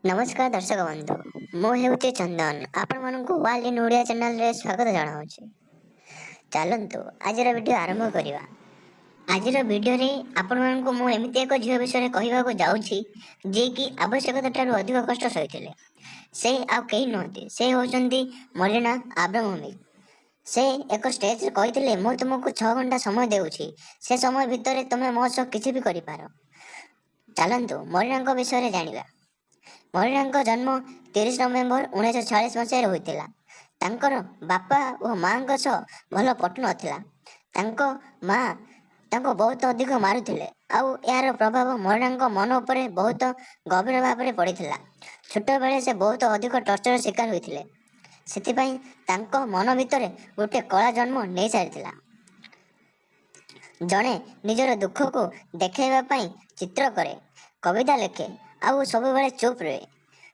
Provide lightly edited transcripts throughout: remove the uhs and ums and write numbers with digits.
नमस्कार दर्शक बंधु मुझे चंदन आपण मानक वाल इन ओडिया चैनल रे स्वागत जनाऊँ। चलतु आज वीडियो आरंभ करवा। आज वीडियो रे आपण मानक मु एमती एक झील विषय कहवाक जाऊँगी जी कि आवश्यकता ठारू अधिक कष्ट सही से आ कहीं नुहति से होचंदी मरीना अब्रामोविच। से एक स्टेज रे कही मु तुमको 6 घंटा समय देउछि से समय भितर तुम मो सह किछि भी करि पारो। चलतु मरीना विषय जानिबा। मरीना जन्म 30 नवेम्बर 1946 मसीह होता। तांकर बापा और माँ भल पटु नाला। माँ तांको बहुत अधिक मारुथिले आउ यार प्रभाव मरीना मन उपर बहुत गभीर भाव में पड़ता। छोट बेले से बहुत अधिक टर्चर शिकार होते से मन भितर गोटे कला जन्म नहीं सारी। जड़े निजर दुख को देखा चित्र करे, कविता लिखे आउ सब बेले चुप रहे।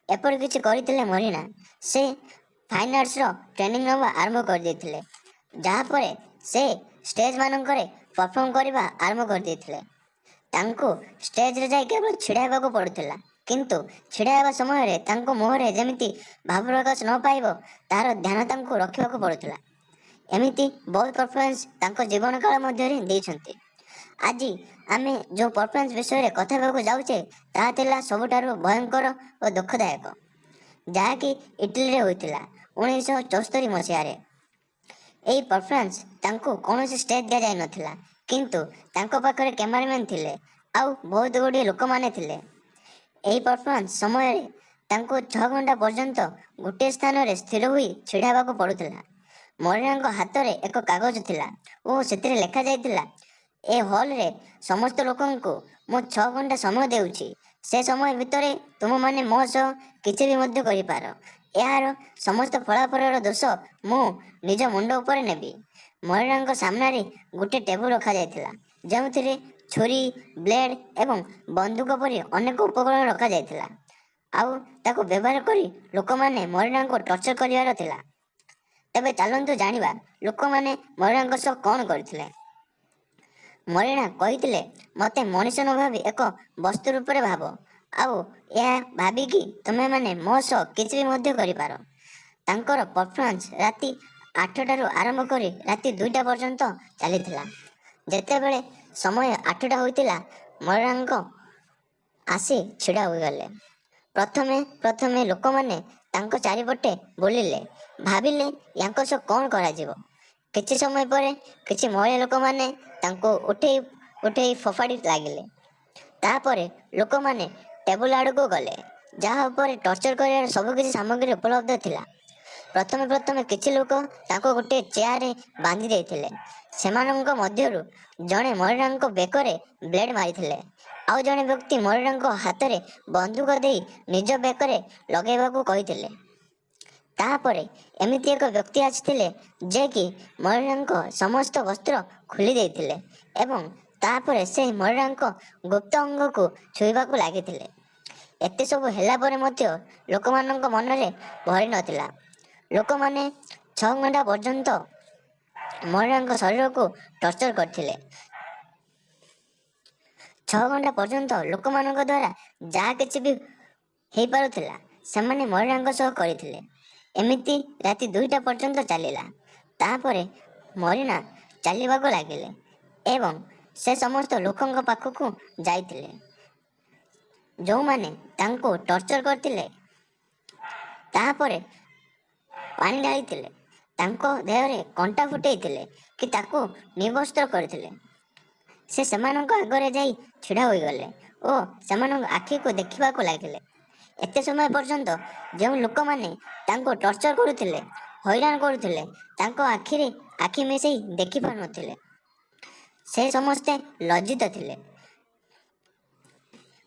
एपर किछि करथिले मरीना से फाइन आर्ट्स रो ट्रेनिंग नवा आरंभ कर देथिले। जहाँ पर से स्टेज मानकरे परफॉर्म करबा आरंभ कर देथिले। तांको स्टेज रे जाय केवल छिड़ाइबा को पड़ुथिला, किंतु छिड़ाइबा समय रे तांको मुहरे जेमिति भाव प्रकाश न पाइबो तार ध्यान तांको रखिबा को पड़ुथिला। एमिति बहुत परफॉर्मेंस तांको जीवन काल मध्य रे दैछन्ते। आज आमे जो परफॉर्मेंस विषय कथा कहू जाऊे ताला सबुठारु भयंकर और दुखदायक, जहाँकि इटली रे होइतिला 1974 मसीह। यही परफॉर्मेंस तांको कौन स्टेज दि जाई नथिला, किंतु तांको पाखरे कैमरामैन थिले आउ बहुत गुडी लोक माने थिले। यही परफॉर्मेंस समय रे तांको 6 घंटा पर्यंत गोटे स्थान रे स्थिर होई छिड़ाबा को पड़ुथिला। मरीना हाथ रे एक कागज थिला और सेतिरे लेखा जाइतिला, ए हॉल रे समस्त लोकन को मु 6 घंटा समय देउछि से समय भितर तुम माने मो सह किछि भी मध्य करि पारो। यार समस्त फलाफल दोष मु निज मुंड ऊपर नेबी। मरीना सामना रे गोटे टेबुल रखा जाइतिला, जेउथिरे छुरी, ब्लेड एवं बंदूक परि अनेक उपकरण रखा जाइतिला। आउ ताको व्यवहार करी लोक माने मरीना को टर्चर करिवार थिला। तबे चलंतु जानिबा लोक माने मरीना सह कोन करथिले। मरीना कही मते मनीष न भावी एक वस्तु रूप में भाव आउ यह भाविकी तुम्हें माने मो सह किछि भी मध्य करि पारो। तांकर परफॉर्मेंस राति 8टारू आरंभ करी राति 2टा पर्यंत चलीथिला। जेतेबेले समय 8टा होइतिला मरीना आसी छिड़ा होई गले। प्रथमे लोक माने तांको चारिपटे बोलिले, भाविले यांको सह कोन करा जिवो। किछि समय पर किछि महिला लोक माने तांको उठेई फोफाड़ी लागिले। तापरे लोक माने टेबुल आड़ को गले, जहाँ ऊपर टर्चर कर सब किछि सामग्री उपलब्ध थिला। प्रथमे किछि लोक तांको गोटे चेयर रे बांधी देइथिले। सेमानंक मध्यरु जणे मरीना बेकरे ब्लेड मारिथिले आउ जणे व्यक्ति मरीना हाथ रे बंदूक देई निज बेकरे लगेबाकू कहिथिले। तापरे एमिति एक व्यक्ति आछिथिले जे कि मरीना समस्त वस्त्र खोली देइथिले एवं तापरे से मरीना गुप्त अंग को छुईबा को लागिथिले। एते सब हेला परे मध्य लोकमानंक मन रे भरी नथिला। लोक माने 6 घंटा पर्यंत मरीना शरीर को टर्चर करथिले। 6 घंटा पर्यंत लोक मानक द्वारा जा किछि भी हेई पारुथिला सेमाने मरीना सह करिथिले। एमिति राति 2टा पर्यंत चलिला। तापरे मरीना चलिबा को लागिले एवं से समस्त लोकंक पाखकू जाइथिले जो माने तांको टर्चर करथिले। तापरे पानी ढालिथिले, तांको देह रे कंटा फुटेइथिले कि ताको निवस्त्र करथिले। से सेमानंक आगरे जाई छिड़ा होई गले ओ सेमानंक आखि को देखिबा को लागिले। एते समय पर्यंत जो लोक माने तांको टर्चर करुथिले, हैरान करुथिले, तांको आखि मिसेई देखि पार नथिले। से समस्ते लज्जित थिले।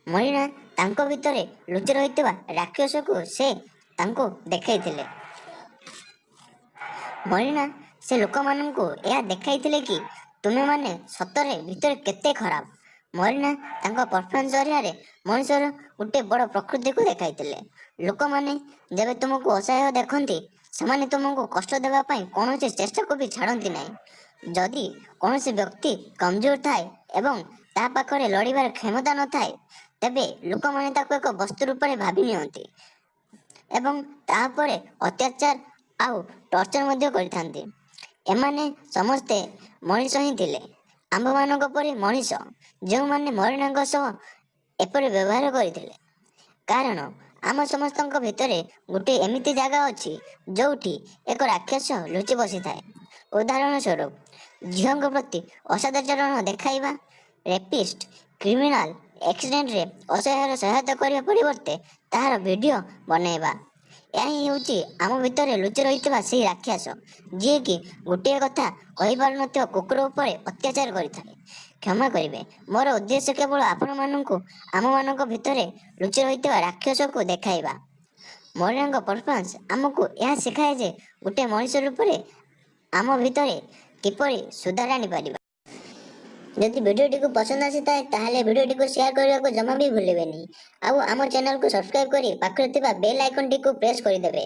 मरीना तांको भितरे लुचि रहितबा राक्षस को से तांको देखैथिले। मरीना से लोक माननकु या देखाइथिले कि तुमे माने सतरे भितरे केते खराब। मरीना तांको परफॉर्मेंस जरिया रे मनुष्यर गोटे बड़ प्रकृति को देखाइथिले। लोक माने जेबे तुमको असहाय देखंती सेमाने तुमको कष्ट देबा पई कोनोसी चेष्टा को भी छाड़ंती नाही। जदि कोनोसी व्यक्ति कमजोर थाए एवं ता पाखरे लड़िबार क्षमता न थाए ତେବେ ଲୋକମାନେ ତାକୁ ଏକ ବସ୍ତୁ ରୂପରେ ଭାବି ନିଅନ୍ତି ଏବଂ ତାପରେ ଅତ୍ୟାଚାର ଆଉ ଟର୍ଚର ମଧ୍ୟ କରିଥାନ୍ତି। ଏମାନେ ସମସ୍ତେ ମଣିଷ ହିଁ ଥିଲେ, ଆମ୍ଭମାନଙ୍କ ପରି ମଣିଷ, ଯେଉଁମାନେ ମରିନାଙ୍କ ସହ ଏପରି ବ୍ୟବହାର କରିଥିଲେ। କାରଣ ଆମ ସମସ୍ତଙ୍କ ଭିତରେ ଗୋଟିଏ ଏମିତି ଜାଗା ଅଛି ଯେଉଁଠି ଏକ ରାକ୍ଷସ ଲୁଚି ବସିଥାଏ। ଉଦାହରଣ ସ୍ୱରୂପ, ଝିଅଙ୍କ ପ୍ରତି ଅସଦାଚରଣ ଦେଖାଇବା, ରେପିଷ୍ଟ, କ୍ରିମିନାଲ ଆକ୍ସିଡେଣ୍ଟରେ ଅସହାୟର ସହାୟତା କରିବା ପରିବର୍ତ୍ତେ ତାହାର ଭିଡ଼ିଓ ବନାଇବା। ଏହା ହିଁ ହେଉଛି ଆମ ଭିତରେ ଲୁଚି ରହିଥିବା ସେହି ରାକ୍ଷସ, ଯିଏକି ଗୋଟିଏ କଥା କହିପାରୁନଥିବା କୁକୁର ଉପରେ ଅତ୍ୟାଚାର କରିଥାଏ। କ୍ଷମା କରିବେ, ମୋର ଉଦ୍ଦେଶ୍ୟ କେବଳ ଆପଣମାନଙ୍କୁ ଆମମାନଙ୍କ ଭିତରେ ଲୁଚି ରହିଥିବା ରାକ୍ଷସକୁ ଦେଖାଇବା। ମରିନାଙ୍କ ପରଫର୍ମାନ୍ସ ଆମକୁ ଏହା ଶିଖାଏ ଯେ ଗୋଟିଏ ମଣିଷ ରୂପରେ ଆମ ଭିତରେ କିପରି ସୁଧାର ଆଣିପାରିବା। ଯଦି ଭିଡ଼ିଓଟିକୁ ପସନ୍ଦ ଆସିଥାଏ ତାହେଲେ ଭିଡ଼ିଓଟିକୁ ସେୟାର କରିବାକୁ ଜମା ବି ଭୁଲିବେନି। ଆଉ ଆମ ଚ୍ୟାନେଲକୁ ସବସ୍କ୍ରାଇବ କରି ପାଖରେ ଥିବା ବେଲ୍ ଆଇକନଟିକୁ ପ୍ରେସ୍ କରିଦେବେ।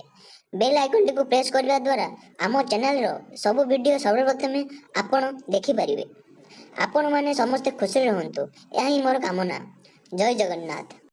ବେଲ୍ ଆଇକନଟିକୁ ପ୍ରେସ୍ କରିବା ଦ୍ୱାରା ଆମ ଚ୍ୟାନେଲର ସବୁ ଭିଡ଼ିଓ ସର୍ବପ୍ରଥମେ ଆପଣ ଦେଖିପାରିବେ। ଆପଣମାନେ ସମସ୍ତେ ଖୁସିରେ ରୁହନ୍ତୁ, ଏହା ହିଁ ମୋର କାମନା। ଜୟ ଜଗନ୍ନାଥ।